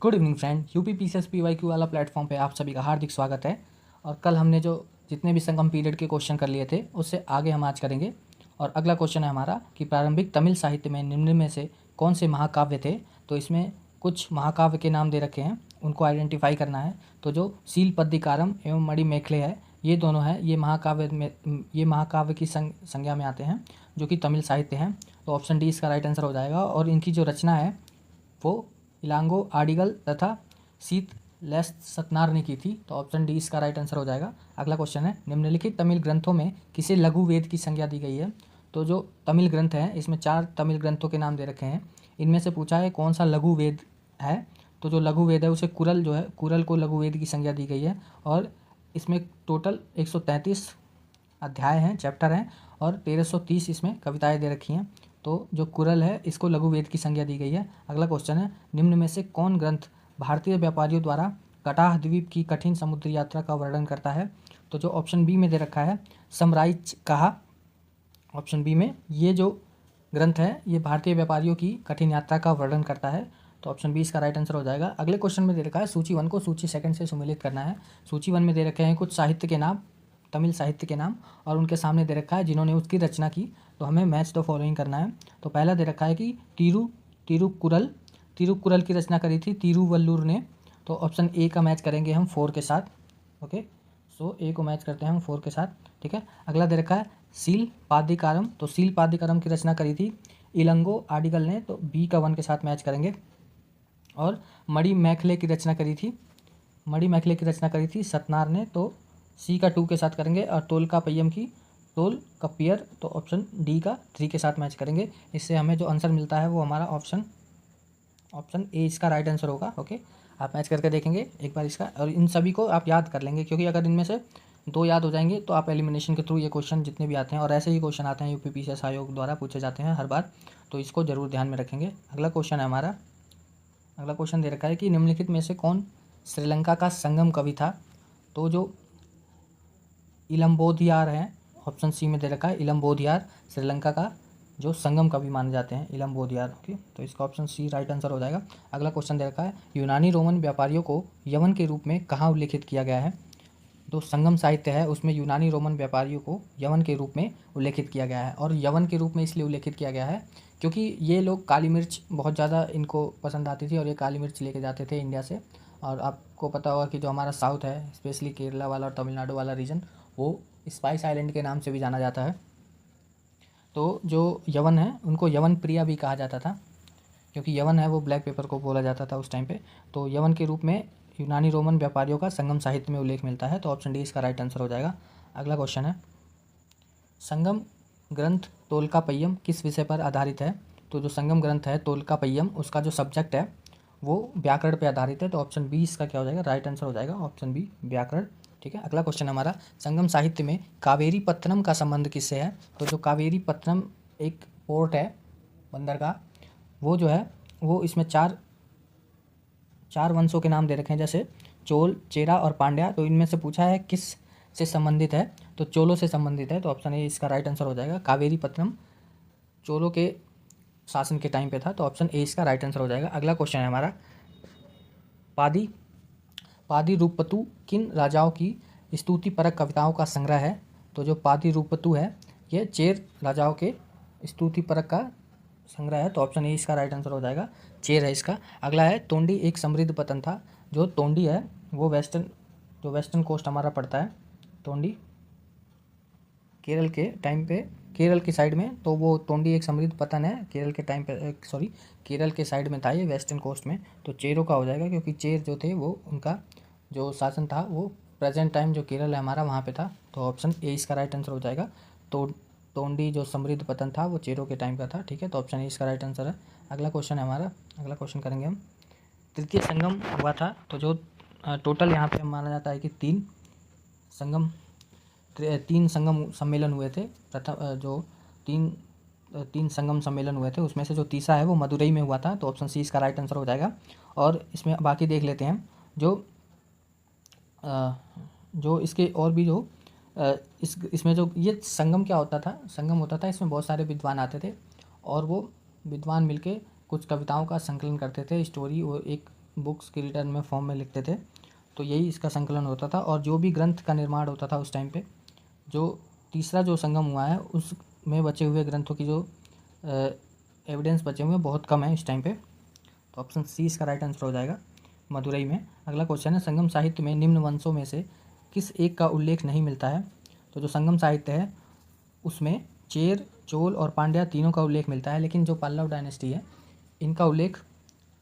Good evening friend, UP PCS PYQ वाला platform पे आप सभी का हार्दिक स्वागत है। और कल हमने जो जितने भी संगम पीरियड के क्वेश्चन कर लिए थे उससे आगे हम आज करेंगे। और अगला क्वेश्चन है हमारा कि प्रारंभिक तमिल साहित्य में निम्न में से कौन से महाकाव्य थे। तो इसमें कुछ महाकाव्य के नाम दे रखे हैं, उनको आइडेंटिफाई करना है। तो जो सीलपद्दिकारम एवं मणिमेखले है, ये दोनों हैं, ये महाकाव्य की संज्ञा में आते हैं जो कि तमिल साहित्य हैं। तो ऑप्शन डी इसका राइट आंसर हो जाएगा। और इनकी जो रचना है वो इलांगो आडिगल तथा सीत लेस सतनार ने की थी। तो ऑप्शन डी इसका राइट आंसर हो जाएगा। अगला क्वेश्चन है, निम्नलिखित तमिल ग्रंथों में किसे लघु वेद की संज्ञा दी गई है। तो जो तमिल ग्रंथ हैं इसमें 4 तमिल ग्रंथों के नाम दे रखे हैं। इनमें से पूछा है कौन सा लघु वेद है। तो जो लघु वेद है उसे कुरल जो है, कुरल को लघु वेद की संज्ञा दी गई है। और इसमें टोटल 133 अध्याय हैं, चैप्टर हैं, और 1330 इसमें कविताएं दे रखी हैं। तो जो कुरल है इसको लघु वेद की संज्ञा दी गई है। अगला क्वेश्चन है, निम्न में से कौन ग्रंथ भारतीय व्यापारियों द्वारा कटाह द्वीप की कठिन समुद्री यात्रा का वर्णन करता है। तो जो ऑप्शन बी में दे रखा है समराइच कहा, ऑप्शन बी में ये जो ग्रंथ है ये भारतीय व्यापारियों की कठिन यात्रा का वर्णन करता है। तो ऑप्शन बी इसका राइट आंसर हो जाएगा। अगले क्वेश्चन में दे रखा है सूची 1 को सूची 2 से सम्मिलित करना है। सूची 1 में दे रखे हैं कुछ साहित्य के नाम, तमिल साहित्य के नाम, और उनके सामने दे रखा है जिन्होंने उसकी रचना की। तो हमें मैच द फॉलोइंग करना है। तो पहला दे रखा है कि तिरुकुरल की रचना करी थी तिरुवल्लुर ने। तो ऑप्शन ए का मैच करेंगे हम 4 के साथ। ओके, सो ए को मैच करते हैं हम 4 के साथ। ठीक है, अगला दे रखा है सील पादिकारम। तो सील पादिकारम की रचना करी थी इलंगो आडिगल ने। तो बी का 1 के साथ मैच करेंगे। और मणि मैखले की रचना करी थी सतनार ने। तो सी का 2 के साथ करेंगे। और तोल कपियर, तो ऑप्शन डी का 3 के साथ मैच करेंगे। इससे हमें जो आंसर मिलता है वो हमारा ऑप्शन ए इसका राइट आंसर होगा। ओके, आप मैच करके देखेंगे एक बार इसका, और इन सभी को आप याद कर लेंगे, क्योंकि अगर इनमें से 2 याद हो जाएंगे तो आप एलिमिनेशन के थ्रू ये क्वेश्चन जितने भी आते हैं, और ऐसे ही क्वेश्चन आते हैं यूपी पीसीएस आयोग द्वारा पूछे जाते हैं हर बार, तो इसको जरूर ध्यान में रखेंगे। अगला क्वेश्चन है हमारा, अगला क्वेश्चन दे रखा है कि निम्नलिखित में से कौन श्रीलंका का संगम कवि था। तो जो इलम्बोधियार हैं, ऑप्शन सी में दे रखा है इलम्बोधियार श्रीलंका का जो संगम कवि माने जाते हैं, इलम्बोधियार। ओके, तो इसका ऑप्शन सी राइट आंसर हो जाएगा। अगला क्वेश्चन दे रखा है यूनानी रोमन व्यापारियों को यवन के रूप में कहाँ उल्लेखित किया गया है। जो संगम साहित्य है उसमें यूनानी रोमन व्यापारियों को यवन के रूप में उल्लेखित किया गया है। और यवन के रूप में इसलिए उल्लेखित किया गया है क्योंकि ये लोग काली मिर्च बहुत ज़्यादा इनको पसंद आती थी और ये काली मिर्च लेके जाते थे इंडिया से। और आपको पता होगा कि जो हमारा साउथ है, स्पेशली केरला वाला और तमिलनाडु वाला रीजन, वो स्पाइस आइलैंड के नाम से भी जाना जाता है। तो जो यवन है उनको यवन प्रिया भी कहा जाता था, क्योंकि यवन है वो ब्लैक पेपर को बोला जाता था उस टाइम पे। तो यवन के रूप में यूनानी रोमन व्यापारियों का संगम साहित्य में उल्लेख मिलता है। तो ऑप्शन डी इसका राइट आंसर हो जाएगा। अगला क्वेश्चन है, संगम ग्रंथ तोलकापय्यम किस विषय पर आधारित है। तो जो संगम ग्रंथ है तोलकापय्यम, उसका जो सब्जेक्ट है वो व्याकरण पर आधारित है। तो ऑप्शन बी इसका क्या हो जाएगा, राइट आंसर हो जाएगा, ऑप्शन बी व्याकरण। ठीक है, अगला क्वेश्चन हमारा, संगम साहित्य में कावेरी पत्तनम का संबंध किससे है। तो जो कावेरी पत्तनम एक पोर्ट है बंदरगाह, वो जो है वो इसमें चार वंशों के नाम दे रखे हैं, जैसे चोल, चेरा और पांड्या। तो इनमें से पूछा है किस से संबंधित है। तो चोलों से संबंधित है। तो ऑप्शन ए इसका राइट आंसर हो जाएगा। कावेरी पत्तनम चोलों के शासन के टाइम पे था। तो ऑप्शन ए इसका राइट आंसर हो जाएगा। अगला क्वेश्चन है हमारा, पादी रूपतु किन राजाओं की स्तुति परक कविताओं का संग्रह है। तो जो पादी रूपतु है ये चेर राजाओं के स्तुति परक का संग्रह है। तो ऑप्शन ए इसका राइट आंसर हो जाएगा, चेर है इसका। अगला है, तोंडी एक समृद्ध पतन था। जो तोंडी है वो वेस्टर्न कोस्ट हमारा पड़ता है। तोंडी केरल के टाइम पे, केरल की साइड में, तो वो तोंडी एक समृद्ध पतन है केरल के टाइम पे, केरल के साइड में था ये, वेस्टर्न कोस्ट में। तो चेरों का हो जाएगा, क्योंकि चेर जो थे वो उनका जो शासन था वो प्रेजेंट टाइम जो केरल है हमारा वहाँ पे था। तो ऑप्शन ए इसका राइट आंसर हो जाएगा। तो तोंडी जो समृद्ध पतन था वो चेरों के टाइम का था। ठीक है, तो ऑप्शन ए इसका राइट आंसर है। अगला क्वेश्चन है हमारा, अगला क्वेश्चन करेंगे हम, तृतीय संगम हुआ था। तो जो टोटल यहाँ पे माना जाता है कि 3 संगम सम्मेलन हुए थे। प्रथम जो तीन संगम सम्मेलन हुए थे उसमें से जो तीसरा है वो मदुरई में हुआ था। तो ऑप्शन सी इसका राइट आंसर हो जाएगा। और इसमें बाकी देख लेते हैं जो इसके और भी जो इसमें जो ये संगम क्या होता था, संगम होता था इसमें बहुत सारे विद्वान आते थे और वो विद्वान मिलके कुछ कविताओं का संकलन करते थे, स्टोरी और एक बुक्स के रिटर्न में फॉर्म में लिखते थे, तो यही इसका संकलन होता था। और जो भी ग्रंथ का निर्माण होता था उस टाइम पे, जो तीसरा जो संगम हुआ है उसमें बचे हुए ग्रंथों की जो एविडेंस बचे हुए हैं बहुत कम है इस टाइम पे। तो ऑप्शन सी इसका राइट आंसर हो जाएगा, मदुरई में। अगला क्वेश्चन है, संगम साहित्य में निम्न वंशों में से किस एक का उल्लेख नहीं मिलता है? तो जो संगम साहित्य है उसमें चेर, चोल और पांड्या तीनों का उल्लेख मिलता है, लेकिन जो पल्लव डायनेस्टी है इनका उल्लेख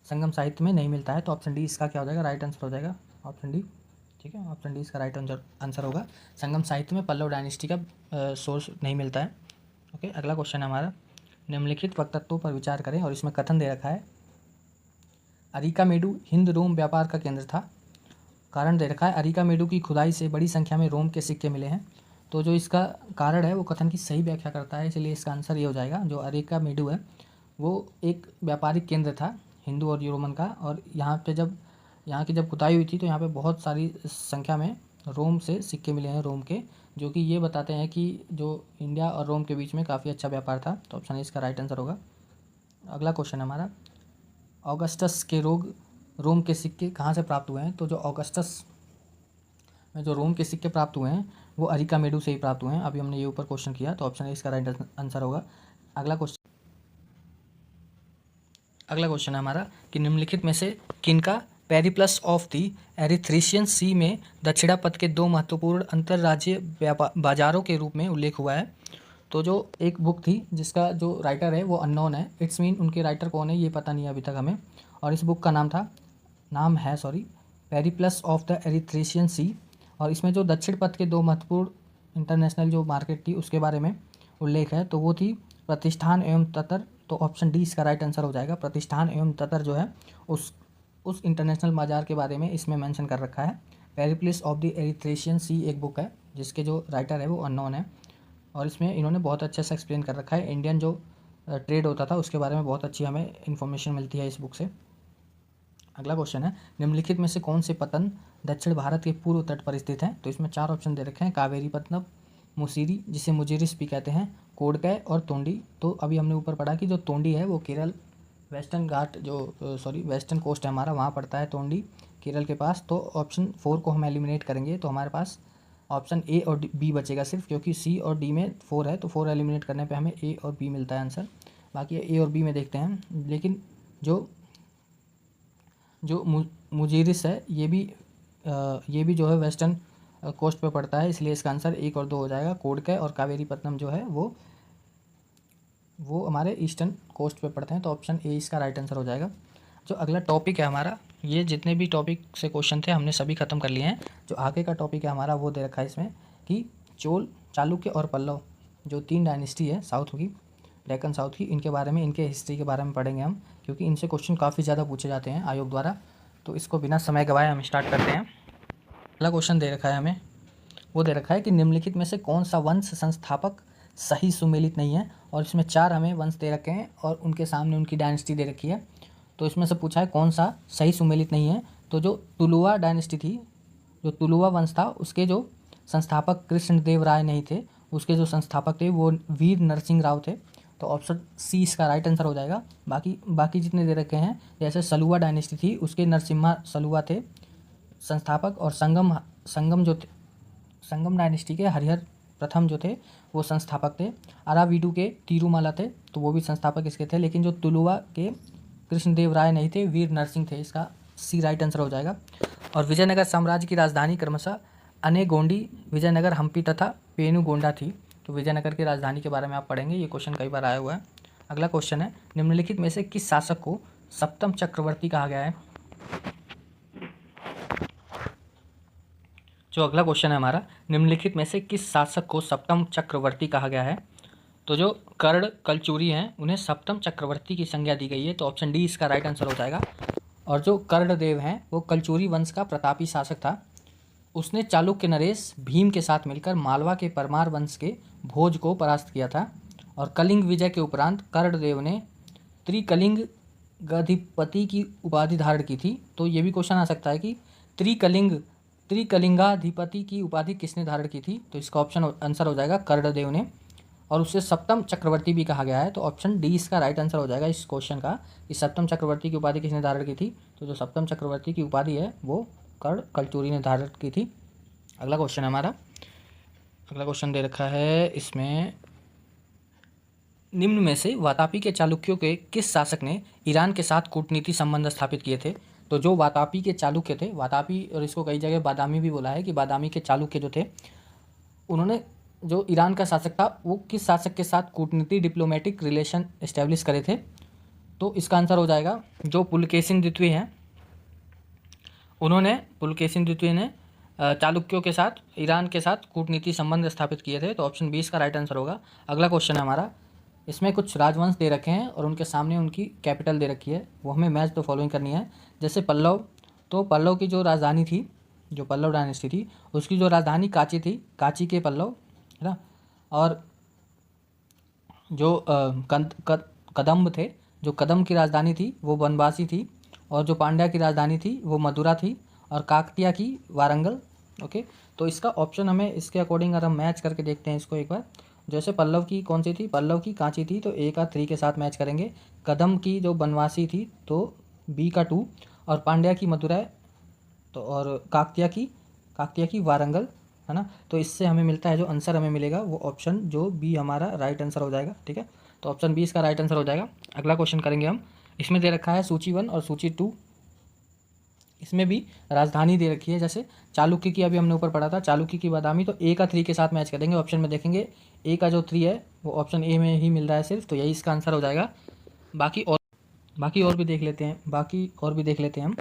संगम साहित्य में नहीं मिलता है। तो ऑप्शन डी इसका क्या हो जाएगा, राइट आंसर हो जाएगा, ऑप्शन डी। ठीक है, ऑप्शन डी इसका राइट आंसर होगा। संगम साहित्य में पल्लव डायनेस्टी का सोर्स नहीं मिलता है। ओके, अगला क्वेश्चन है हमारा, निम्नलिखित वक्तत्वों पर विचार करें। और इसमें कथन दे रखा है, अरिकामेडु हिंद रोम व्यापार का केंद्र था। कारण दे रखा है, अरिकामेडु की खुदाई से बड़ी संख्या में रोम के सिक्के मिले हैं। तो जो इसका कारण है वो कथन की सही व्याख्या करता है, इसलिए इसका आंसर ये हो जाएगा। जो अरिकामेडु है वो एक व्यापारिक केंद्र था हिंदू और रोमन का, और यहाँ की जब खुदाई हुई थी तो यहाँ पे बहुत सारी संख्या में रोम से सिक्के मिले हैं, रोम के, जो कि ये बताते हैं कि जो इंडिया और रोम के बीच में काफ़ी अच्छा व्यापार था। तो ऑप्शन इसका राइट आंसर होगा। अगला क्वेश्चन हमारा, ऑगस्टस के रोम के सिक्के कहाँ से प्राप्त हुए हैं? तो जो ऑगस्टस में जो रोम के सिक्के प्राप्त हुए हैं वो अरिकामेडु से ही प्राप्त हुए हैं। अभी हमने ये ऊपर क्वेश्चन किया, तो ऑप्शन इसका राइट आंसर होगा। अगला क्वेश्चन है हमारा कि निम्नलिखित में से किनका पेरिप्लस ऑफ द एरिथ्रेशियन सी में दक्षिणापथ के दो महत्वपूर्ण अंतर्राज्यीय बाजारों के रूप में उल्लेख हुआ है? तो जो एक बुक थी जिसका जो राइटर है वो अननोन है, इट्स मीन उनके राइटर कौन है ये पता नहीं है अभी तक हमें। और इस बुक का नाम है पेरिप्लस ऑफ द एरिथ्रेशियन सी। और इसमें जो दक्षिण पथ के दो महत्वपूर्ण इंटरनेशनल जो मार्केट थी उसके बारे में उल्लेख है, तो वो थी प्रतिष्ठान एवं ततर। तो ऑप्शन डी इसका राइट आंसर हो जाएगा। प्रतिष्ठान एवं ततर जो है उस इंटरनेशनल बाजार के बारे में इसमें मेंशन कर रखा है। पेरिप्लस ऑफ द एरिथ्रेशियन सी एक बुक है जिसके जो राइटर है वो अननोन है, और इसमें इन्होंने बहुत अच्छे से एक्सप्लेन कर रखा है। इंडियन जो ट्रेड होता था उसके बारे में बहुत अच्छी हमें इन्फॉर्मेशन मिलती है इस बुक से। अगला क्वेश्चन है, निम्नलिखित में से कौन से पतन दक्षिण भारत के पूर्व तट पर स्थित हैं? तो इसमें चार ऑप्शन दे रखे हैं, कावेरीपत्तनम, मुसीरी जिसे मुजिरिस भी कहते हैं, कोडकै और तोंडी। तो अभी हमने ऊपर पढ़ा कि जो तोंडी है वो केरल वेस्टर्न कोस्ट है हमारा, वहाँ पड़ता है तोंडी, केरल के पास। तो ऑप्शन 4 को हम एलिमिनेट करेंगे तो हमारे पास ऑप्शन ए और बी बचेगा सिर्फ, क्योंकि सी और डी में 4 है, तो 4 एलिमिनेट करने पे हमें ए और बी मिलता है आंसर। बाकी ए और बी में देखते हैं, लेकिन जो मुजीरिस है ये भी जो है वेस्टर्न कोस्ट पे पड़ता है, इसलिए इसका आंसर 1 और 2 हो जाएगा। कोडकै और कावेरीपत्तनम जो है वो हमारे ईस्टर्न कोस्ट पे पड़ते हैं, तो ऑप्शन ए इसका राइट आंसर हो जाएगा। जो अगला टॉपिक है हमारा, ये जितने भी टॉपिक से क्वेश्चन थे हमने सभी खत्म कर लिए हैं। जो आगे का टॉपिक है हमारा वो दे रखा है इसमें कि चोल, चालुक्य और पल्लव जो 3 डायनेस्टी है साउथ की, डेक्कन साउथ की, इनके बारे में, इनके हिस्ट्री के बारे में पढ़ेंगे हम, क्योंकि इनसे क्वेश्चन काफ़ी ज़्यादा पूछे जाते हैं आयोग द्वारा। तो इसको बिना समय गवाए हम स्टार्ट करते हैं। अगला क्वेश्चन दे रखा है हमें, वो दे रखा है कि निम्नलिखित में से कौन सा वंश संस्थापक सही सुमेलित नहीं है? और इसमें 4 हमें वंश दे रखे हैं और उनके सामने उनकी डायनेस्टी दे रखी है। तो इसमें से पूछा है कौन सा सही सुमेलित नहीं है? तो जो तुलुवा डायनेस्टी थी, जो तुलुवा वंश था, उसके जो संस्थापक कृष्णदेव राय नहीं थे, उसके जो संस्थापक थे वो वीर नरसिंह राव थे। तो ऑप्शन सी इसका राइट आंसर हो जाएगा। बाकी जितने दे रखे हैं, जैसे सलुवा डायनेस्टी थी उसके नरसिम्हा सलुवा थे संस्थापक, और संगम डायनेस्टी के हरिहर प्रथम जो थे वो संस्थापक थे। अराविडू के तिरुमाला थे, तो वो भी संस्थापक इसके थे, लेकिन जो तुलुवा के कृष्णदेव राय नहीं थे, वीर नरसिंह थे। इसका सी राइट आंसर हो जाएगा। और विजयनगर साम्राज्य की राजधानी क्रमशः अनेगोंडी, विजयनगर, हम्पी तथा पेनुगोंडा थी। तो विजयनगर की राजधानी के बारे में आप पढ़ेंगे, ये क्वेश्चन कई बार आया हुआ है। अगला क्वेश्चन है, निम्नलिखित में से किस शासक को सप्तम चक्रवर्ती कहा गया है? जो अगला क्वेश्चन है हमारा, निम्नलिखित में से किस शासक को सप्तम चक्रवर्ती कहा गया है? तो जो कर्ण कलचुरी हैं उन्हें सप्तम चक्रवर्ती की संज्ञा दी गई है। तो ऑप्शन डी इसका राइट आंसर हो जाएगा। और जो कर्णदेव हैं वो कलचुरी वंश का प्रतापी शासक था। उसने चालुक्य नरेश भीम के साथ मिलकर मालवा के परमार वंश के भोज को परास्त किया था। और कलिंग विजय के उपरांत कर्णदेव ने त्रिकलिंग गधिपति की उपाधि धारण की थी। तो ये भी क्वेश्चन आ सकता है कि त्रिकलिंगाधिपति की उपाधि किसने धारण की थी? तो इसका ऑप्शन आंसर हो जाएगा कर्णदेव ने। और उससे सप्तम चक्रवर्ती भी कहा गया है। तो ऑप्शन डी इसका राइट आंसर हो जाएगा इस क्वेश्चन का, कि सप्तम चक्रवर्ती की उपाधि किसने धारण की थी। तो जो सप्तम चक्रवर्ती की उपाधि है वो कर्ण कलचुरी ने धारण की थी। अगला क्वेश्चन है हमारा, अगला क्वेश्चन दे रखा है इसमें, निम्न में से वातापी के चालुक्यों के किस शासक ने ईरान के साथ कूटनीति संबंध स्थापित किए थे। तो जो वातापी के चालुक्य थे, वातापी और इसको कई जगह बादामी भी बोला है, कि बादामी के चालुक्य जो थे उन्होंने जो ईरान का शासक था वो किस शासक के साथ कूटनीति डिप्लोमेटिक रिलेशन इस्टेब्लिश करे थे। तो इसका आंसर हो जाएगा जो पुलकेशिन द्वितीय हैं, उन्होंने पुलकेशिन द्वितीय ने चालुक्यों के साथ ईरान के साथ कूटनीति संबंध स्थापित किए थे। तो ऑप्शन 20 का राइट आंसर होगा। अगला क्वेश्चन है हमारा, इसमें कुछ राजवंश दे रखे हैं और उनके सामने उनकी कैपिटल दे रखी है, वो हमें मैच द फॉलोइंग करनी है। जैसे पल्लव, तो पल्लव की जो राजधानी थी, जो पल्लव डायनेस्टी थी उसकी जो राजधानी कांची थी, कांची के पल्लव, है ना। और जो कदम्ब थे, जो कदम की राजधानी थी वो बनवासी थी, और जो पांड्या की राजधानी थी वो मदुरा थी, और काकतिया की वारंगल। ओके, तो इसका ऑप्शन हमें इसके अकॉर्डिंग अगर हम मैच करके देखते हैं इसको एक बार, जैसे पल्लव की कौन सी थी, पल्लव की कांची थी, तो ए का 3 के साथ मैच करेंगे। कदम की जो बनवासी थी तो बी का 2, और पांड्या की मदुरै, तो और काकतिया की वारंगल, है ना। तो इससे हमें मिलता है जो आंसर हमें मिलेगा वो ऑप्शन जो बी हमारा राइट आंसर हो जाएगा। ठीक है, तो ऑप्शन बी इसका राइट आंसर हो जाएगा। अगला क्वेश्चन करेंगे हम, इसमें दे रखा है सूची 1 और सूची 2, इसमें भी राजधानी दे रखी है। जैसे चालुक्य की अभी हमने ऊपर पढ़ा था, चालुक्य की बादामी, तो ए का 3 के साथ मैच करेंगे। ऑप्शन में देखेंगे ए का जो 3 है वो ऑप्शन ए में ही मिल रहा है सिर्फ, तो यही इसका आंसर हो जाएगा। बाकी और भी देख लेते हैं हम,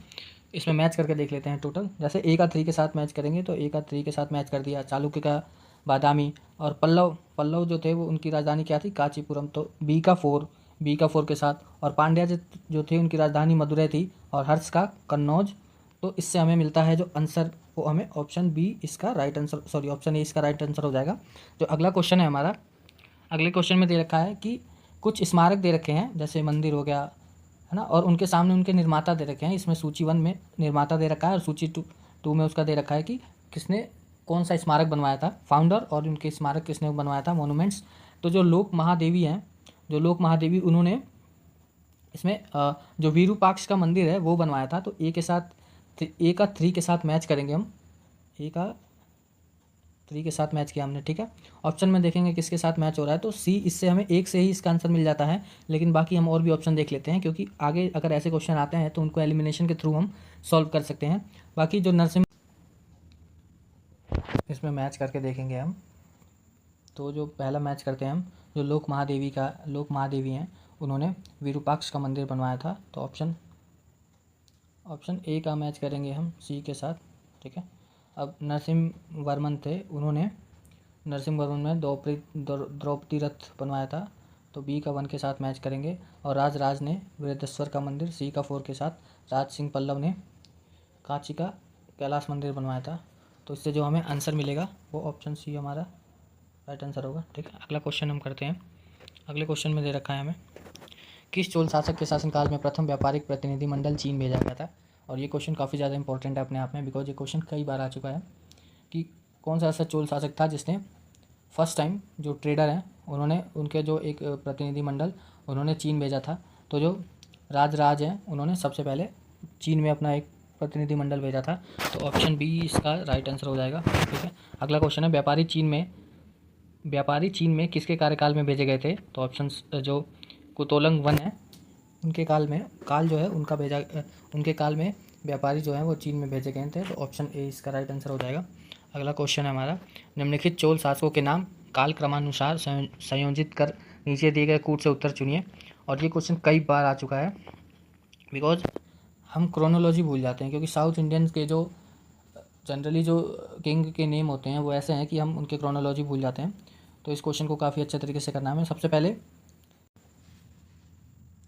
इसमें मैच करके देख लेते हैं टोटल। जैसे ए का 3 के साथ मैच करेंगे, तो ए का 3 के साथ मैच कर दिया, चालुक्य का बादामी, और पल्लव जो थे वो उनकी राजधानी क्या थी, कांचीपुरम, तो बी का 4 के साथ, और पांड्या जो थे उनकी राजधानी मदुरै थी, और हर्ष का कन्नौज। तो इससे हमें मिलता है जो आंसर वो हमें ऑप्शन बी इसका right answer, sorry option A इसका राइट आंसर हो जाएगा। जो अगला क्वेश्चन है हमारा, अगले क्वेश्चन में दे रखा है कि कुछ स्मारक दे रखे हैं, जैसे मंदिर हो गया, है ना, और उनके सामने उनके निर्माता दे रखे हैं। इसमें सूची 1 में निर्माता दे रखा है, और सूची 2 में उसका दे रखा है कि किसने कौन सा स्मारक बनवाया था, फाउंडर, और उनके स्मारक किसने बनवाया था, मोनूमेंट्स। तो जो लोक महादेवी हैं, उन्होंने इसमें जो विरूपाक्ष का मंदिर है वो बनवाया था। तो ए का 3 के साथ मैच करेंगे हम, ए का 3 के साथ मैच किया हमने। ठीक है, ऑप्शन में देखेंगे किसके साथ मैच हो रहा है, तो सी, इससे हमें एक से ही इसका आंसर मिल जाता है। लेकिन बाकी हम और भी ऑप्शन देख लेते हैं, क्योंकि आगे अगर ऐसे क्वेश्चन आते हैं तो उनको एलिमिनेशन के थ्रू हम सॉल्व कर सकते हैं। बाकी जो नरसिम्हा, इसमें मैच करके देखेंगे हम। तो जो पहला मैच करते हैं हम, जो लोक महादेवी हैं, उन्होंने विरूपाक्ष का मंदिर बनवाया था। तो ऑप्शन ए का मैच करेंगे हम सी के साथ। ठीक है, अब नरसिम्हा वर्मन थे, उन्होंने नरसिम्हा वर्मन में द्रौपदी रथ बनवाया था। तो बी का 1 के साथ मैच करेंगे। और राज ने बृहदेश्वर का मंदिर, सी का 4 के साथ। राज सिंह पल्लव ने कांची का कैलाश मंदिर बनवाया था। तो इससे जो हमें आंसर मिलेगा वो ऑप्शन सी हमारा राइट आंसर होगा। ठीक है, अगला क्वेश्चन हम करते हैं। अगले क्वेश्चन में दे रखा है हमें, किस चोल शासक के शासनकाल में प्रथम व्यापारिक प्रतिनिधिमंडल चीन भेजा गया था। और ये क्वेश्चन काफ़ी ज़्यादा इंपॉर्टेंट है अपने आप में, बिकॉज ये क्वेश्चन कई बार आ चुका है कि कौन सा ऐसा चोल शासक था जिसने फर्स्ट टाइम, जो ट्रेडर हैं उन्होंने उनके जो एक प्रतिनिधिमंडल उन्होंने चीन भेजा था। तो जो राज हैं उन्होंने सबसे पहले चीन में अपना एक प्रतिनिधिमंडल भेजा था। तो ऑप्शन बी इसका राइट आंसर हो जाएगा। ठीक है, अगला क्वेश्चन है, व्यापारी चीन में किसके कार्यकाल में भेजे गए थे। तो ऑप्शन जो कुतोलंग 1 है, उनके उनके काल में व्यापारी जो हैं वो चीन में भेजे गए थे। तो ऑप्शन ए इसका राइट आंसर हो जाएगा। अगला क्वेश्चन है हमारा, निम्नलिखित चोल शासकों के नाम काल क्रमानुसार संयोजित कर नीचे दिए गए कूट से उत्तर चुनिए। और ये क्वेश्चन कई बार आ चुका है, बिकॉज हम क्रोनोलॉजी भूल जाते हैं, क्योंकि साउथ इंडियंस के जो जनरली जो किंग के नेम होते हैं वो ऐसे हैं कि हम उनके क्रोनोलॉजी भूल जाते हैं। तो इस क्वेश्चन को काफ़ी अच्छे तरीके से करना है हमें। सबसे पहले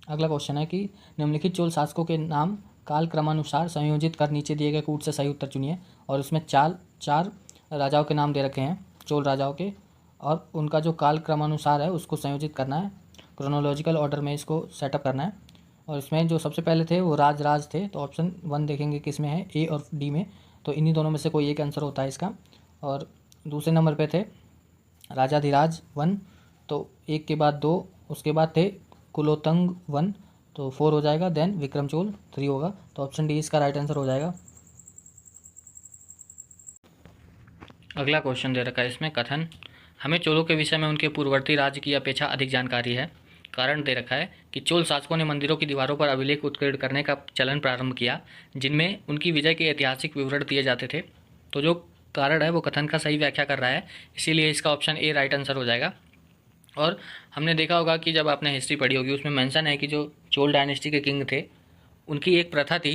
अगला क्वेश्चन है कि निम्नलिखित चोल शासकों के नाम काल क्रमानुसार संयोजित कर नीचे दिए गए कूट से सही उत्तर चुनिए। और इसमें चार राजाओं के नाम दे रखे हैं, चोल राजाओं के, और उनका जो काल क्रमानुसार है उसको संयोजित करना है, क्रोनोलॉजिकल ऑर्डर में इसको सेटअप करना है। और इसमें जो सबसे पहले थे वो राज थे। तो ऑप्शन 1 देखेंगे किस में है, ए और डी में। तो इन्हीं दोनों में से कोई एक आंसर होता है इसका। और दूसरे नंबर पे थे राजाधिराज 1। तो 1 के बाद 2, उसके बाद थे कुलोतुंग 1, तो 4 हो जाएगा। देन विक्रमचोल 3 होगा। तो ऑप्शन डी इसका राइट आंसर हो जाएगा। अगला क्वेश्चन दे रखा है इसमें कथन, हमें चोलों के विषय में उनके पूर्ववर्ती राज्य की अपेक्षा अधिक जानकारी है। कारण दे रखा है कि चोल शासकों ने मंदिरों की दीवारों पर अभिलेख उत्कीर्ण करने का चलन प्रारंभ किया, जिनमें उनकी विजय के ऐतिहासिक विवरण दिए जाते थे। तो जो कारण है वो कथन का सही व्याख्या कर रहा है, इसीलिए इसका ऑप्शन ए राइट आंसर हो जाएगा। और हमने देखा होगा कि जब आपने हिस्ट्री पढ़ी होगी उसमें मेंशन है कि जो चोल डायनेस्टी के किंग थे उनकी एक प्रथा थी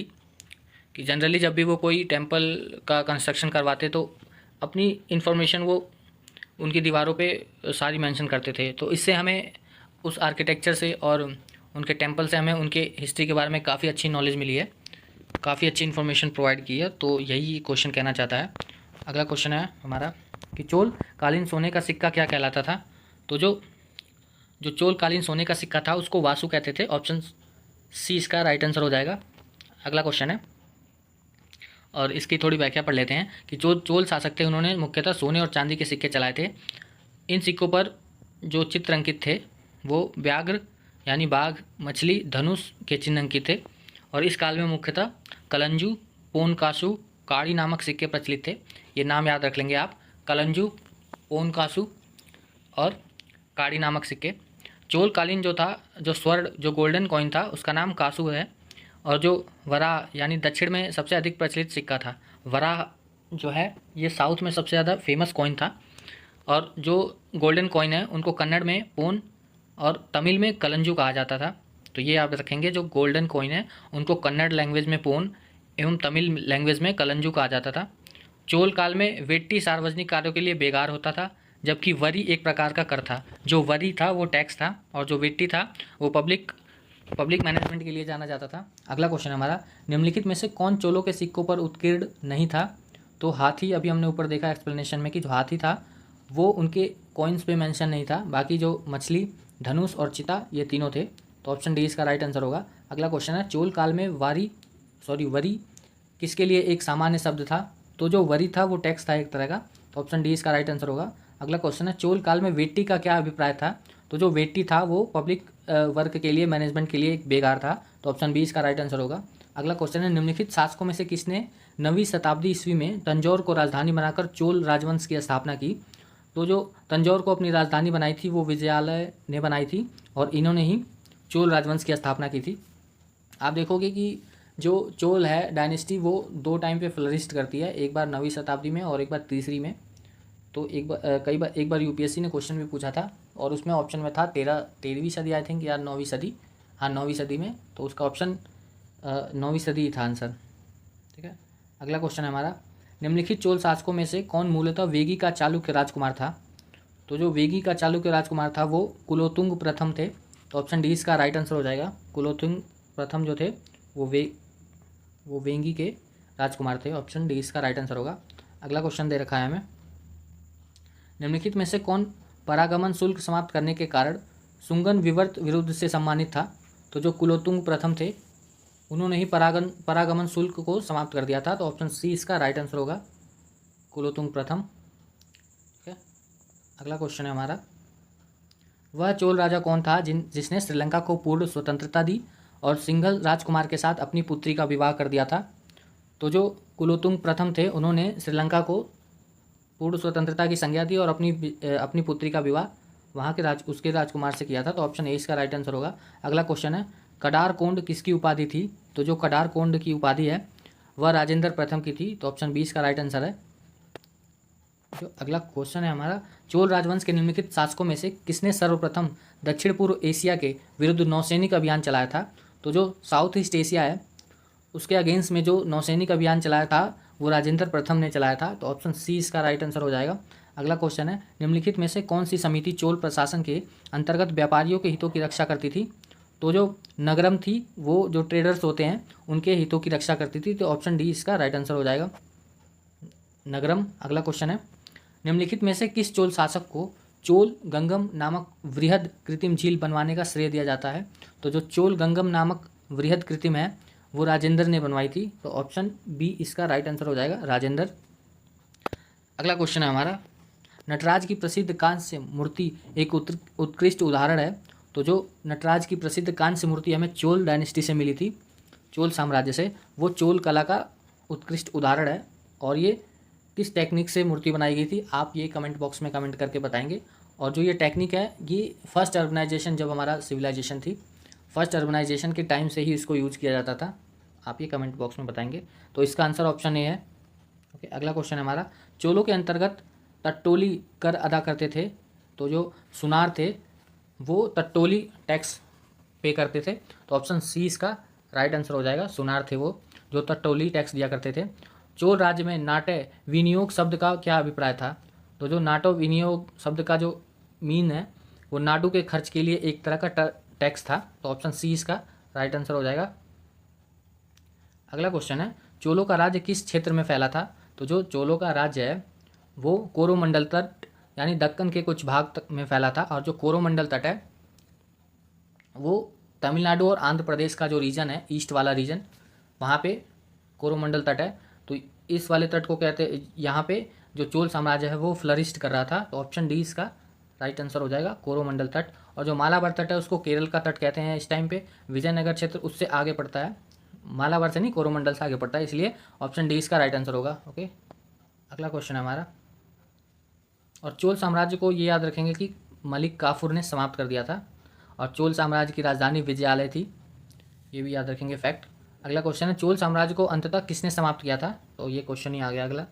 कि जनरली जब भी वो कोई टेम्पल का कंस्ट्रक्शन करवाते तो अपनी इन्फॉर्मेशन वो उनकी दीवारों पे सारी मेंशन करते थे। तो इससे हमें उस आर्किटेक्चर से और उनके टेम्पल से हमें उनके हिस्ट्री के बारे में काफ़ी अच्छी नॉलेज मिली है, काफ़ी अच्छी इन्फॉर्मेशन प्रोवाइड की है। तो यही क्वेश्चन कहना चाहता है। अगला क्वेश्चन है हमारा कि चोल कालीन सोने का सिक्का क्या कहलाता था। तो जो चोल कालीन सोने का सिक्का था उसको वासु कहते थे। ऑप्शन सी इसका राइट आंसर हो जाएगा। अगला क्वेश्चन है और इसकी थोड़ी व्याख्या पढ़ लेते हैं कि जो चोल शासक थे उन्होंने मुख्यतः सोने और चांदी के सिक्के चलाए थे। इन सिक्कों पर जो चित्र अंकित थे वो व्याघ्र यानी बाघ, मछली, धनुष के चिन्ह अंकित थे। और इस काल में मुख्यतः कलंजू, पोनकासु, काड़ी नामक सिक्के प्रचलित थे। ये नाम याद रख लेंगे आप, कलंजू, पोनकासु और काड़ी नामक सिक्के। चोल कालीन जो था, जो स्वर्ण जो गोल्डन कॉइन था उसका नाम कासु है। और जो वराह यानी दक्षिण में सबसे अधिक प्रचलित सिक्का था। वराह जो है ये साउथ में सबसे ज़्यादा फेमस कॉइन था। और जो गोल्डन कॉइन है उनको कन्नड़ में पोन और तमिल में कलंजू कहा जाता था। तो ये याद रखेंगे, जो गोल्डन कॉइन है उनको कन्नड़ लैंग्वेज में पोन एवं तमिल लैंग्वेज में कलंजू कहा जाता था। चोल काल में वेट्टी सार्वजनिक कार्यों के लिए बेगार होता था, जबकि वरी एक प्रकार का कर था। जो वरी था वो टैक्स था और जो वेट्टी था वो पब्लिक मैनेजमेंट के लिए जाना जाता था। अगला क्वेश्चन हमारा, निम्नलिखित में से कौन चोलों के सिक्कों पर उत्कीर्ण नहीं था। तो हाथी, अभी हमने ऊपर देखा एक्सप्लेनेशन में कि जो हाथी था वो उनके कॉइन्स पे मेंशन नहीं था। बाकी जो मछली, धनुष और चिता ये तीनों थे। तो ऑप्शन डी इसका राइट आंसर होगा। अगला क्वेश्चन है, चोल काल में वरी किसके लिए एक सामान्य शब्द था। तो जो वरी था वो टैक्स था एक तरह का। तो ऑप्शन डी इसका राइट आंसर होगा। अगला क्वेश्चन है, चोल काल में वेट्टी का क्या अभिप्राय था। तो जो वेट्टी था वो पब्लिक वर्क के लिए, मैनेजमेंट के लिए एक बेगार था। तो ऑप्शन बी इसका राइट आंसर होगा। अगला क्वेश्चन है, निम्नलिखित शासकों में से किसने 9वीं शताब्दी ईस्वी में तंजौर को राजधानी बनाकर चोल राजवंश की स्थापना की। तो जो तंजौर को अपनी राजधानी बनाई थी वो विजयालय ने बनाई थी और इन्होंने ही चोल राजवंश की स्थापना की थी। आप देखोगे कि जो चोल है डायनेस्टी वो 2 टाइम पे फ्लरिस्ट करती है, एक बार 9वीं शताब्दी में और एक बार तीसरी में। तो एक बार यूपीएससी ने क्वेश्चन भी पूछा था और उसमें ऑप्शन में था 13वीं सदी आई थिंक या 9वीं सदी। हाँ 9वीं सदी में, तो उसका ऑप्शन 9वीं सदी ही था आंसर। ठीक है। अगला क्वेश्चन है हमारा, निम्नलिखित चोल शासकों में से कौन मूलतः वेगी का चालुक्य राजकुमार था। तो जो वेगी का चालुक्य राजकुमार था वो कुलोतुंग प्रथम थे। तो ऑप्शन डी इसका राइट आंसर हो जाएगा। कुलोतुंग प्रथम जो थे वो वेंगी के राजकुमार थे। ऑप्शन डी इसका राइट आंसर होगा। अगला क्वेश्चन दे रखा है हमें, निम्नलिखित में से कौन परागमन शुल्क समाप्त करने के कारण सुंगन विवर्त विरुद्ध से सम्मानित था। तो जो कुलोतुंग प्रथम थे उन्होंने ही परागमन शुल्क को समाप्त कर दिया था। तो ऑप्शन सी इसका राइट आंसर होगा, कुलोतुंग प्रथम। ठीक है। अगला क्वेश्चन है हमारा, वह चोल राजा कौन था जिसने श्रीलंका को पूर्ण स्वतंत्रता दी और सिंघल राजकुमार के साथ अपनी पुत्री का विवाह कर दिया था। तो जो कुलोतुंग प्रथम थे उन्होंने श्रीलंका को पूर्ण स्वतंत्रता की संज्ञा दी और अपनी पुत्री का विवाह वहाँ के उसके राजकुमार से किया था। तो ऑप्शन ए इसका राइट आंसर होगा। अगला क्वेश्चन है, कडार कोंड किसकी उपाधि थी। तो जो कडार कोंड की उपाधि है वह राजेंद्र प्रथम की थी। तो ऑप्शन बी इसका राइट आंसर है। जो अगला क्वेश्चन है हमारा, चोल राजवंश के निम्नलिखित शासकों में से किसने सर्वप्रथम दक्षिण पूर्व एशिया के विरुद्ध नौसैनिक अभियान चलाया था। तो जो साउथ ईस्ट एशिया है उसके अगेंस्ट में जो नौसैनिक अभियान चलाया था वो राजेंद्र प्रथम ने चलाया था। तो ऑप्शन सी इसका राइट आंसर हो जाएगा। अगला क्वेश्चन है, निम्नलिखित में से कौन सी समिति चोल प्रशासन के अंतर्गत व्यापारियों के हितों की रक्षा करती थी। तो जो नगरम थी वो जो ट्रेडर्स होते हैं उनके हितों की रक्षा करती थी। तो ऑप्शन डी इसका राइट आंसर हो जाएगा, नगरम। अगला क्वेश्चन है, निम्नलिखित में से किस चोल शासक को चोल गंगम नामक वृहद कृत्रिम झील बनवाने का श्रेय दिया जाता है। तो जो चोल गंगम नामक वृहद कृत्रिम है वो राजेंद्र ने बनवाई थी। तो ऑप्शन बी इसका राइट आंसर हो जाएगा, राजेंद्र। अगला क्वेश्चन है हमारा, नटराज की प्रसिद्ध कांस्य मूर्ति एक उत्कृष्ट उदाहरण है। तो जो नटराज की प्रसिद्ध कांस्य मूर्ति हमें चोल डायनेस्टी से मिली थी, चोल साम्राज्य से, वो चोल कला का उत्कृष्ट उदाहरण है। और ये किस टेक्निक से मूर्ति बनाई गई थी, आप ये कमेंट बॉक्स में कमेंट करके बताएंगे। और जो ये टेक्निक है, ये फर्स्ट अर्बनाइजेशन, जब हमारा सिविलाइजेशन थी, फर्स्ट अर्बनाइजेशन के टाइम से ही इसको यूज़ किया जाता था। आप ये कमेंट बॉक्स में बताएंगे। तो इसका आंसर ऑप्शन ए है। ओके, अगला क्वेश्चन है हमारा, चोलों के अंतर्गत टट्टोली कर अदा करते थे। तो जो सुनार थे वो टट्टोली टैक्स पे करते थे। तो ऑप्शन सी इसका राइट आंसर हो जाएगा। सुनार थे वो जो टट्टोली टैक्स दिया करते थे। चोल राज्य में नाट्य विनियोग शब्द का क्या अभिप्राय था। तो जो नाटो विनियोग शब्द का जो मीन है वो नाटू के खर्च के लिए एक तरह का टैक्स था। तो ऑप्शन सी इसका राइट आंसर हो जाएगा। अगला क्वेश्चन है, चोलों का राज्य किस क्षेत्र में फैला था। तो जो चोलों का राज्य है वो कोरोमंडल तट यानी दक्कन के कुछ भाग तक में फैला था। और जो कोरोमंडल तट है वो तमिलनाडु और आंध्र प्रदेश का जो रीजन है, ईस्ट वाला रीजन, वहाँ पे कोरोमंडल तट है। तो इस वाले तट को कहते हैं, यहाँ पे जो चोल साम्राज्य है वो फ्लरिस्ट कर रहा था। तो ऑप्शन डी इसका राइट आंसर हो जाएगा, कोरोमंडल तट। और जो मालाबार तट है उसको केरल का तट कहते हैं। इस टाइम पे विजयनगर क्षेत्र उससे आगे पड़ता है, मालाबार से नहीं, कोरोमंडल से आगे पड़ता है, इसलिए ऑप्शन डी इसका राइट आंसर होगा। ओके, अगला क्वेश्चन है हमारा, और चोल साम्राज्य को ये याद रखेंगे कि मलिक काफूर ने समाप्त कर दिया था। और चोल साम्राज्य की राजधानी विजयालय थी, ये भी याद रखेंगे फैक्ट। अगला क्वेश्चन है, चोल साम्राज्य को अंततः किसने समाप्त किया था। तो ये क्वेश्चन ही आ गया अगला,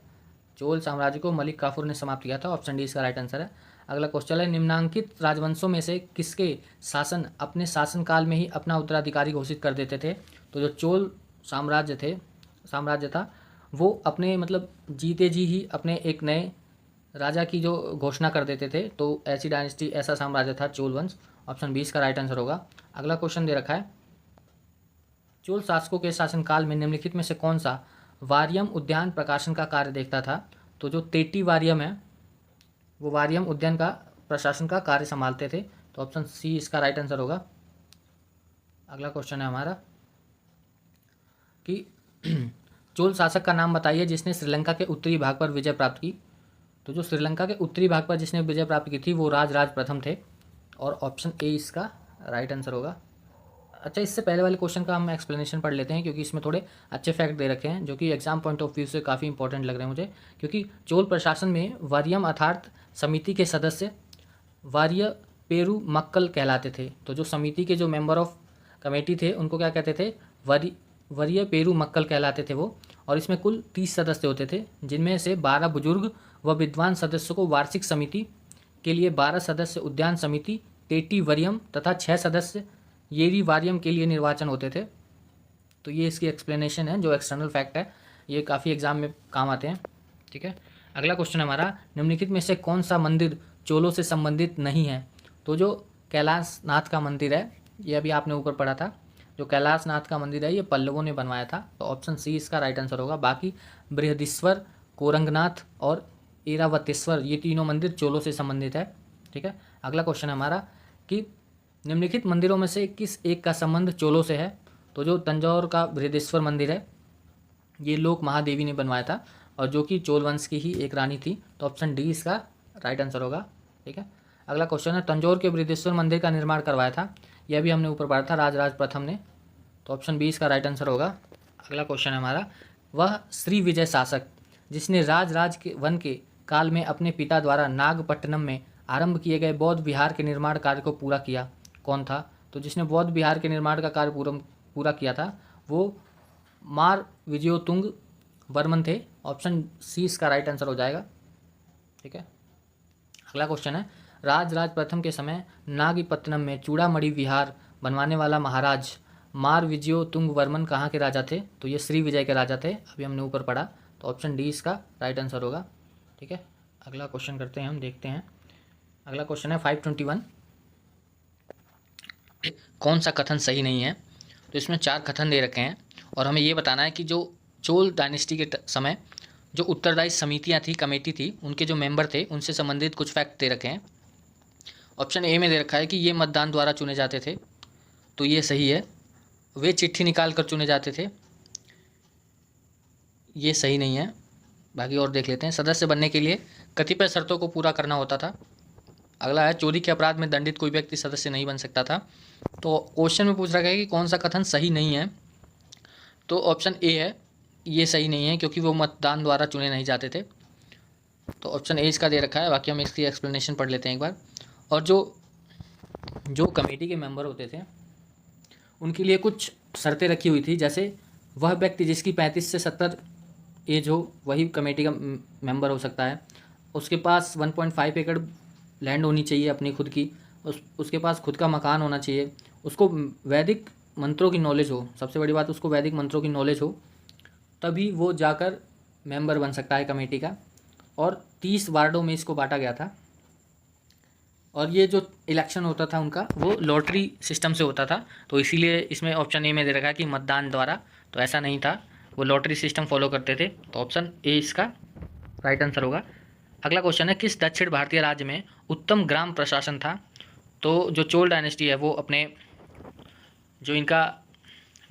चोल साम्राज्य को मलिक काफूर ने समाप्त किया था। ऑप्शन डी इसका राइट आंसर है। अगला क्वेश्चन है, निम्नांकित राजवंशों में से किसके शासन अपने शासनकाल में ही अपना उत्तराधिकारी घोषित कर देते थे। तो जो चोल साम्राज्य था वो अपने मतलब जीते जी ही अपने एक नए राजा की जो घोषणा कर देते थे। तो ऐसी डायनेस्टी, ऐसा साम्राज्य था चोल वंश। ऑप्शन 20 का राइट आंसर होगा। अगला क्वेश्चन दे रखा है, चोल शासकों के शासनकाल में निम्नलिखित में से कौन सा वारियम उद्यान प्रकाशन का कार्य देखता था। तो जो तेटी वारियम है वो वारियम उद्यान का प्रशासन का कार्य संभालते थे। तो ऑप्शन सी इसका राइट आंसर होगा। अगला क्वेश्चन है हमारा कि चोल शासक का नाम बताइए जिसने श्रीलंका के उत्तरी भाग पर विजय प्राप्त की। तो जो श्रीलंका के उत्तरी भाग पर जिसने विजय प्राप्त की थी वो राज प्रथम थे। और ऑप्शन ए इसका राइट आंसर होगा। अच्छा, इससे पहले वाले क्वेश्चन का हम एक्सप्लेनेशन पढ़ लेते हैं, क्योंकि इसमें थोड़े अच्छे फैक्ट दे रखे हैं जो कि एग्जाम पॉइंट ऑफ व्यू से काफ़ी इंपॉर्टेंट लग रहे हैं मुझे। क्योंकि चोल प्रशासन में वारियम अर्थात समिति के सदस्य वारिय पेरू मक्कल कहलाते थे। तो जो समिति के जो मेंबर ऑफ कमेटी थे उनको क्या कहते थे, वरीय पेरू मक्कल कहलाते थे वो। और इसमें कुल 30 सदस्य होते थे, जिनमें से 12 बुजुर्ग व विद्वान सदस्यों को वार्षिक समिति के लिए 12 सदस्य उद्यान समिति टेटी वरियम तथा 6 सदस्य येरी वारियम के लिए निर्वाचन होते थे। तो ये इसकी एक्सप्लेनेशन है, जो एक्सटर्नल फैक्ट है, ये काफ़ी एग्जाम में काम आते हैं। ठीक है, अगला क्वेश्चन हमारा, निम्नलिखित में से कौन सा मंदिर चोलों से संबंधित नहीं है। तो जो कैलाशनाथ का मंदिर है, ये अभी आपने ऊपर पढ़ा था, जो कैलाशनाथ का मंदिर है ये पल्लवों ने बनवाया था। तो ऑप्शन सी इसका राइट आंसर होगा। बाकी बृहदीश्वर, कोरंगनाथ और एरावतेश्वर, ये तीनों मंदिर चोलों से संबंधित है। ठीक है, अगला क्वेश्चन है हमारा कि निम्नलिखित मंदिरों में से किस एक का संबंध चोलों से है। तो जो तंजौर का बृहदेश्वर मंदिर है ये लोक महादेवी ने बनवाया था, और जो कि चोल वंश की ही एक रानी थी। तो ऑप्शन डी इसका राइट आंसर होगा। ठीक है, अगला क्वेश्चन है, तंजौर के बृहदेश्वर मंदिर का निर्माण करवाया था, यह भी हमने ऊपर पढ़ा था, राज प्रथम ने। तो ऑप्शन बी इसका राइट आंसर होगा। अगला क्वेश्चन है हमारा, वह श्री विजय शासक जिसने राज के वन के काल में अपने पिता द्वारा नागपट्टनम में आरंभ किए गए बौद्ध विहार के निर्माण कार्य को पूरा किया, कौन था। तो जिसने बौद्ध विहार के निर्माण का कार्य पूरा किया था वो मार विजयोतुंग वर्मन थे। ऑप्शन सी इसका राइट आंसर हो जाएगा। ठीक है, अगला क्वेश्चन है, राज प्रथम के समय नागपट्टनम में चूड़ामणि विहार बनवाने वाला महाराज मार विजयोतुंग वर्मन कहाँ के राजा थे। तो ये श्री विजय के राजा थे, अभी हमने ऊपर पढ़ा। तो ऑप्शन डी इसका राइट आंसर होगा। ठीक है, अगला क्वेश्चन करते हैं, हम देखते हैं। अगला क्वेश्चन है 521, कौन सा कथन सही नहीं है। तो इसमें 4 कथन दे रखे हैं और हमें ये बताना है कि जो चोल डायनेस्टी के समय जो उत्तरदायी समितियां थी, कमेटी थी, उनके जो मेंबर थे उनसे संबंधित कुछ फैक्ट दे रखे हैं। ऑप्शन ए में दे रखा है कि ये मतदान द्वारा चुने जाते थे, तो ये सही है। वे चिट्ठी निकाल कर चुने जाते थे, ये सही नहीं है। बाकी और देख लेते हैं। सदस्य बनने के लिए कतिपय शर्तों को पूरा करना होता था। अगला है चोरी के अपराध में दंडित कोई व्यक्ति सदस्य नहीं बन सकता था। तो क्वेश्चन में पूछ रखा है कि कौन सा कथन सही नहीं है, तो ऑप्शन ए है, ये सही नहीं है क्योंकि वो मतदान द्वारा चुने नहीं जाते थे। तो ऑप्शन ए इसका दे रखा है। बाकी हम इसकी एक्सप्लेनेशन पढ़ लेते हैं एक बार। और जो कमेटी के मेंबर होते थे उनके लिए कुछ शर्तें रखी हुई थी, जैसे वह व्यक्ति जिसकी 35 से 70 एज हो वही कमेटी का मेंबर हो सकता है। उसके पास 1.5 एकड़ लैंड होनी चाहिए अपनी खुद की। उसके पास खुद का मकान होना चाहिए। उसको वैदिक मंत्रों की नॉलेज हो, सबसे बड़ी बात उसको वैदिक मंत्रों की नॉलेज हो, तभी वो जाकर मेंबर बन सकता है कमेटी का। और 30 वार्डों में इसको बांटा गया था। और ये जो इलेक्शन होता था उनका वो लॉटरी सिस्टम से होता था, तो इसीलिए इसमें ऑप्शन ए में दे रखा है कि मतदान द्वारा, तो ऐसा नहीं था, वो लॉटरी सिस्टम फॉलो करते थे। तो ऑप्शन ए इसका राइट आंसर होगा। अगला क्वेश्चन है किस दक्षिण भारतीय राज्य में उत्तम ग्राम प्रशासन था। तो जो चोल डायनेस्टी है वो अपने जो इनका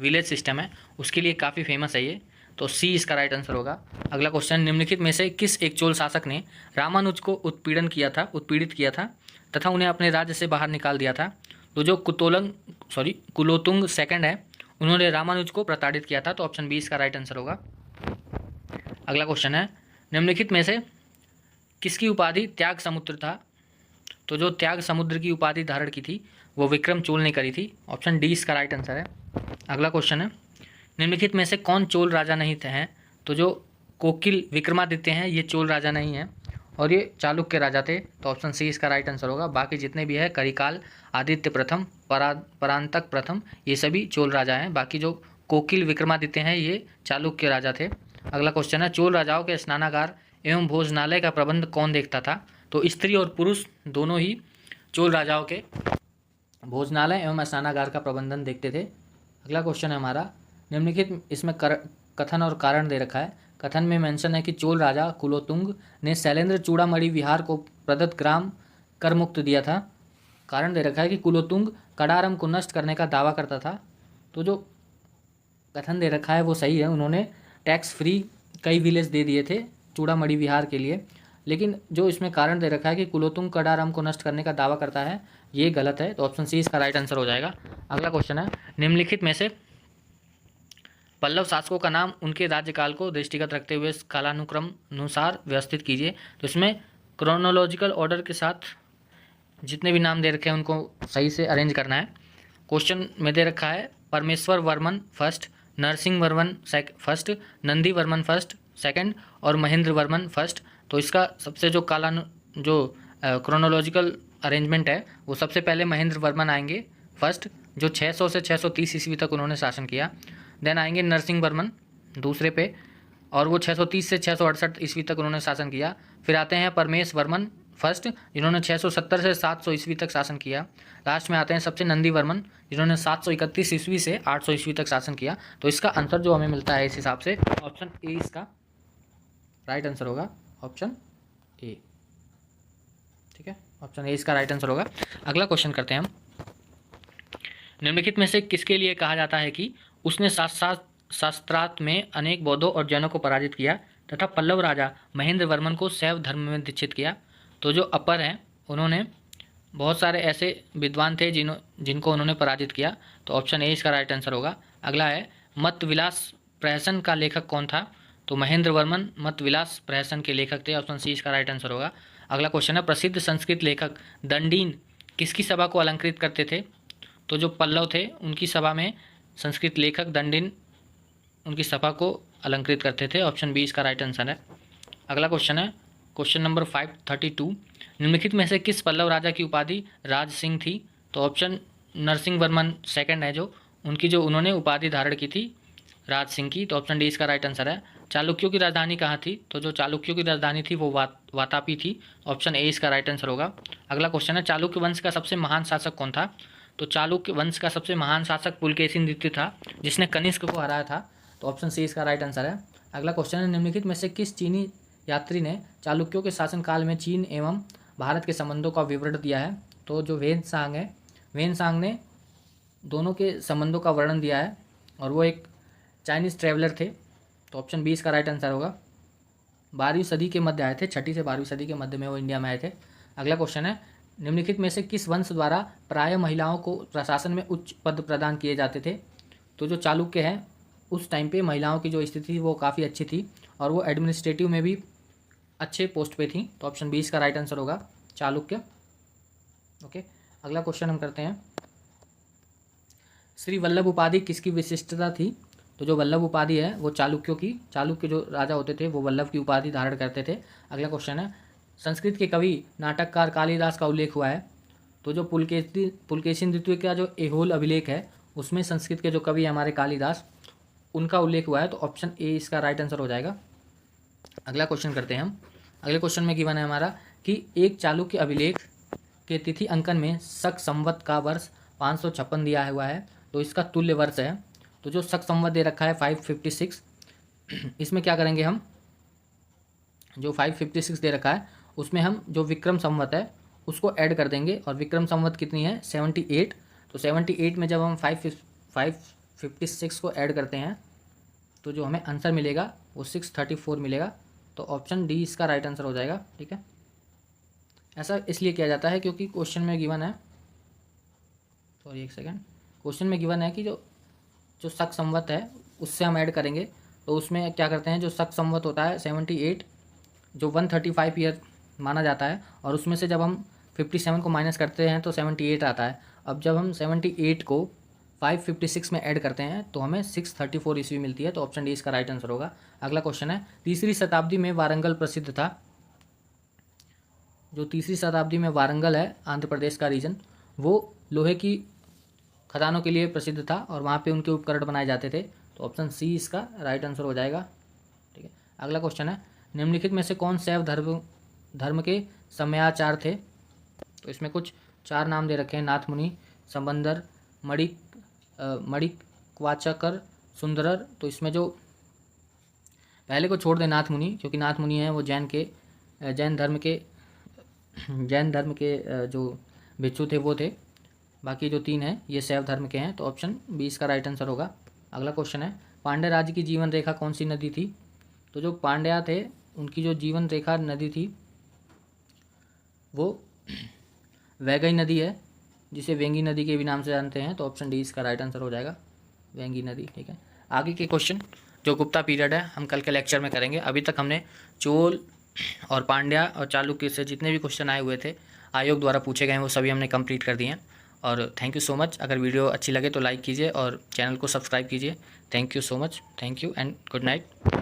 विलेज सिस्टम है उसके लिए काफ़ी फेमस है ये, तो सी इसका राइट आंसर होगा। अगला क्वेश्चन, निम्नलिखित में से किस एक चोल शासक ने रामानुज को उत्पीड़ित किया था तथा उन्हें अपने राज्य से बाहर निकाल दिया था। तो जो कुलोतुंग सेकंड है उन्होंने रामानुज को प्रताड़ित किया था। तो ऑप्शन बी इसका राइट आंसर होगा। अगला क्वेश्चन है, निम्नलिखित में से किसकी उपाधि त्याग समुद्र था। तो जो त्याग समुद्र की उपाधि धारण की थी वो विक्रम चोल ने करी थी। ऑप्शन डी इसका राइट आंसर है। अगला क्वेश्चन है, निम्नलिखित में से कौन चोल राजा नहीं थे हैं। तो जो कोकिल विक्रमादित्य हैं ये चोल राजा नहीं हैं और ये चालुक्य राजा थे। तो ऑप्शन सी इसका राइट आंसर होगा। बाकी जितने भी है करिकाल, आदित्य प्रथम, परांतक प्रथम, ये सभी चोल राजा हैं। बाकी जो कोकिल विक्रमादित्य हैं ये चालुक्य राजा थे। अगला क्वेश्चन है, चोल राजाओं के स्नानागार एवं भोजनालय का प्रबंध कौन देखता था। तो स्त्री और पुरुष दोनों ही चोल राजाओं के भोजनालय एवं स्नानागार का प्रबंधन देखते थे। अगला क्वेश्चन है हमारा, निम्नलिखित इसमें कथन और कारण दे रखा है। कथन में मेंशन है कि चोल राजा कुलोतुंग ने शैलेंद्र चूड़ामणि विहार को प्रदत्त ग्राम कर मुक्त दिया था। कारण दे रखा है कि कुलोतुंग कडारम को नष्ट करने का दावा करता था। तो जो कथन दे रखा है वो सही है, उन्होंने टैक्स फ्री कई विलेज दे दिए थे चूड़ामणि विहार के लिए। लेकिन जो इसमें कारण दे रखा है कि कुलोतुंग कडारम को नष्ट करने का दावा करता है, ये गलत है। तो ऑप्शन सी इसका राइट आंसर हो जाएगा। अगला क्वेश्चन है, निम्नलिखित में से पल्लव शासकों का नाम उनके राज्यकाल को दृष्टिगत रखते हुए कालानुक्रम अनुसार व्यवस्थित कीजिए। तो इसमें क्रोनोलॉजिकल ऑर्डर के साथ जितने भी नाम दे रखे हैं उनको सही से अरेंज करना है। क्वेश्चन में दे रखा है Parameshvara Varman first, Narasimha Varman first, Nandi Varman first second और महेंद्र वर्मन फर्स्ट। तो इसका सबसे जो क्रोनोलॉजिकल अरेंजमेंट है वो सबसे पहले महेंद्र वर्मन आएंगे फर्स्ट, जो 600 से 630 ईस्वी तक उन्होंने शासन किया। देन आएंगे नरसिंह वर्मन दूसरे पे, और वो 630 से 668 ईस्वी तक उन्होंने शासन किया। फिर आते हैं परमेश वर्मन फर्स्ट, जिन्होंने 670 से 700 ईस्वी तक शासन किया। लास्ट में आते हैं सबसे नंदी वर्मन, जिन्होंने 731 ईस्वी से 800 ईस्वी तक शासन किया। तो इसका आंसर जो हमें मिलता है इस हिसाब से ऑप्शन ए इसका राइट आंसर होगा। ऑप्शन ए, ठीक है, ऑप्शन ए इसका राइट आंसर होगा। अगला क्वेश्चन करते हैं हम, निम्नलिखित में से किसके लिए कहा जाता है कि उसने शास्त्रार्थ में अनेक बौद्धों और जैनों को पराजित किया तथा पल्लव राजा महेंद्र वर्मन को शैव धर्म में दीक्षित किया। तो जो अपर हैं उन्होंने बहुत सारे ऐसे विद्वान थे जिनको उन्होंने पराजित किया। तो ऑप्शन ए इसका राइट आंसर होगा। अगला है, मत विलास प्रहसन का लेखक कौन था। तो महेंद्र वर्मन मत विलास प्रहसन के लेखक थे। ऑप्शन सी इसका राइट आंसर होगा। अगला क्वेश्चन है, प्रसिद्ध संस्कृत लेखक दंडीन किसकी सभा को अलंकृत करते थे। तो जो पल्लव थे उनकी सभा में संस्कृत लेखक दंडीन उनकी सभा को अलंकृत करते थे। ऑप्शन बी इसका राइट आंसर है। अगला क्वेश्चन है क्वेश्चन नंबर 532, निम्नलिखित में से किस पल्लव राजा की उपाधि राज सिंह थी। तो ऑप्शन नरसिंह वर्मन सेकंड है जो उन्होंने उपाधि धारण की थी राज सिंह की। तो ऑप्शन डी इसका राइट आंसर है। चालुक्यों की राजधानी कहाँ थी। तो जो चालुक्यों की राजधानी थी वो वातापी थी। ऑप्शन ए इसका राइट आंसर होगा। अगला क्वेश्चन है, चालुक्य वंश का सबसे महान शासक कौन था। तो चालुक्य वंश का सबसे महान शासक पुलकेशिन द्वितीय था, जिसने कनिष्क को हराया था। तो ऑप्शन सी इसका राइट आंसर है। अगला क्वेश्चन है, निम्नलिखित में से किस चीनी यात्री ने चालुक्यों के शासनकाल में चीन एवं भारत के संबंधों का विवरण दिया है। तो जो वेनसांग ने दोनों के संबंधों का वर्णन दिया है और वो एक चाइनीज़ ट्रैवलर थे। तो ऑप्शन बी इसका राइट आंसर होगा। 12वीं सदी के मध्य आए थे, 6ठी से 12वीं सदी के मध्य में वो इंडिया में आए थे। अगला क्वेश्चन है, निम्नलिखित में से किस वंश द्वारा प्राय महिलाओं को प्रशासन में उच्च पद प्रदान किए जाते थे? तो जो चालुक्य हैं उस टाइम पे महिलाओं की जो स्थिति थी वो काफ़ी अच्छी थी और वो एडमिनिस्ट्रेटिव में भी अच्छे पोस्ट पे थी। तो ऑप्शन बी इसका राइट आंसर होगा, चालुक्य। ओके, अगला क्वेश्चन हम करते हैं, श्री वल्लभ उपाधि किसकी विशिष्टता थी? तो जो वल्लभ उपाधि है वो चालुक्यों की, चालुक्य जो राजा होते थे वो वल्लभ की उपाधि धारण करते थे। अगला क्वेश्चन है, संस्कृत के कवि नाटककार कालिदास का उल्लेख हुआ है। तो जो पुलकेशिन द्वितीय का जो एहोल अभिलेख है उसमें संस्कृत के जो कवि हमारे कालिदास, उनका उल्लेख हुआ है। तो ऑप्शन ए इसका राइट आंसर हो जाएगा। अगला क्वेश्चन करते हैं हम। अगले क्वेश्चन में गिवन है हमारा कि एक चालुक्य अभिलेख के तिथि अंकन में शक संवत का वर्ष 556 दिया हुआ है, तो इसका तुल्य वर्ष है। तो जो शक संवत दे रखा है 556, इसमें क्या करेंगे हम, जो 556 दे रखा है उसमें हम जो विक्रम संवत है उसको ऐड कर देंगे, और विक्रम संवत कितनी है 78। तो 78 में जब हम 556 को ऐड करते हैं तो जो हमें आंसर मिलेगा वो 634 मिलेगा। तो ऑप्शन डी इसका राइट आंसर हो जाएगा। ठीक है, ऐसा इसलिए किया जाता है क्योंकि क्वेश्चन में गिवन है, सॉरी एक सेकंड, क्वेश्चन में गिवन है कि जो शक संवत है उससे हम ऐड करेंगे। तो उसमें क्या करते हैं, जो शक संवत होता है 78 जो 135 ईयर माना जाता है, और उसमें से जब हम 57 को माइनस करते हैं तो 78 आता है। अब जब हम 78 को 556 में ऐड करते हैं तो हमें 634 ईस्वी मिलती है। तो ऑप्शन डी इसका राइट आंसर होगा। अगला क्वेश्चन है, तीसरी शताब्दी में वारंगल प्रसिद्ध था। जो तीसरी शताब्दी में वारंगल है आंध्र प्रदेश का रीजन, वो लोहे की खदानों के लिए प्रसिद्ध था और वहाँ पे उनके उपकरण बनाए जाते थे। तो ऑप्शन सी इसका राइट आंसर हो जाएगा। ठीक है, अगला क्वेश्चन है, निम्नलिखित में से कौन शैव धर्म के समयाचार थे? तो इसमें कुछ 4 नाम दे रखे हैं, नाथ मुनि, संबंदर, मणिक्वाचकर, सुंदरर। तो इसमें जो पहले को छोड़ दें नाथ मुनि, क्योंकि नाथ मुनि हैं वो जैन धर्म के जो भिक्षु थे वो थे। बाकी जो 3 हैं ये शैव धर्म के हैं। तो ऑप्शन बी इसका राइट आंसर होगा। अगला क्वेश्चन है, पांड्य राज्य की जीवन रेखा कौन सी नदी थी? तो जो पांड्या थे उनकी जो जीवन रेखा नदी थी वो वैगई नदी है, जिसे वेंगी नदी के भी नाम से जानते हैं। तो ऑप्शन डी इसका राइट आंसर हो जाएगा, वेंगी नदी। ठीक है, आगे के क्वेश्चन जो गुप्ता पीरियड है हम कल के लेक्चर में करेंगे। अभी तक हमने चोल और पांड्या और चालुक्य से जितने भी क्वेश्चन आए हुए थे आयोग द्वारा पूछे गए हैं वो सभी हमने कंप्लीट कर दिए हैं। और थैंक यू सो मच। अगर वीडियो अच्छी लगे तो लाइक कीजिए और चैनल को सब्सक्राइब कीजिए। Thank you so much, thank you and good night.